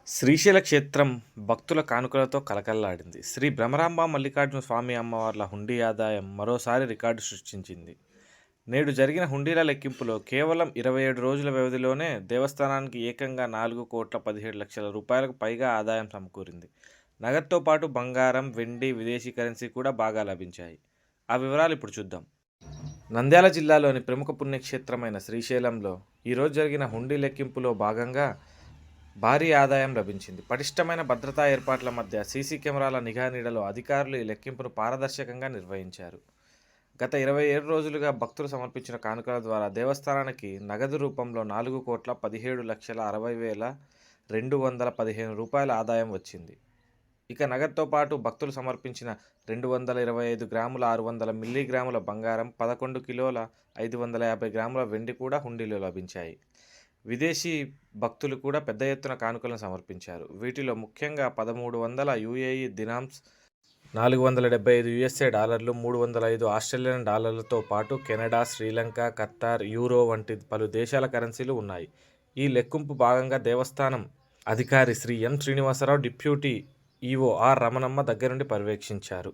శ్రీశైల క్షేత్రం భక్తుల కానుకలతో కలకల్లాడింది. శ్రీ భ్రమరాంబ మల్లికార్జున స్వామి అమ్మవార్ల హుండీ ఆదాయం మరోసారి రికార్డు సృష్టించింది. నేడు జరిగిన హుండీల లెక్కింపులో కేవలం 27 రోజుల వ్యవధిలోనే దేవస్థానానికి ఏకంగా 4,17,00,000 రూపాయలకు పైగా ఆదాయం సమకూరింది. నగదుతో పాటు బంగారం, వెండి, విదేశీ కరెన్సీ కూడా బాగా లభించాయి. ఆ వివరాలు ఇప్పుడు చూద్దాం. నంద్యాల జిల్లాలోని ప్రముఖ పుణ్యక్షేత్రమైన శ్రీశైలంలో ఈరోజు జరిగిన హుండీ లెక్కింపులో భాగంగా భారీ ఆదాయం లభించింది. పటిష్టమైన భద్రతా ఏర్పాట్ల మధ్య సీసీ కెమెరాల నిఘా నీడలో అధికారులు ఈ లెక్కింపును పారదర్శకంగా నిర్వహించారు. గత 27 రోజులుగా భక్తులు సమర్పించిన కానుకల ద్వారా దేవస్థానానికి నగదు రూపంలో 4,17,60,215 రూపాయల ఆదాయం వచ్చింది. ఇక నగదుతో పాటు భక్తులు సమర్పించిన 225 గ్రాముల 600 మిల్లీగ్రాముల బంగారం, 11 కిలోల 550 గ్రాముల వెండి కూడా హుండీలో లభించాయి. విదేశీ భక్తులు కూడా పెద్ద ఎత్తున కానుకలను సమర్పించారు. వీటిలో ముఖ్యంగా 1,300 యూఏఈ దినామ్స్, 475 యుఎస్ఏ డాలర్లు, 305 ఆస్ట్రేలియన్ డాలర్లతో పాటు కెనడా, శ్రీలంక, ఖతార్, యూరో వంటి పలు దేశాల కరెన్సీలు ఉన్నాయి. ఈ లెక్కింపు భాగంగా దేవస్థానం అధికారి Shri M Srinivasarao, deputy EO R Ramanamma దగ్గరుండి పర్యవేక్షించారు.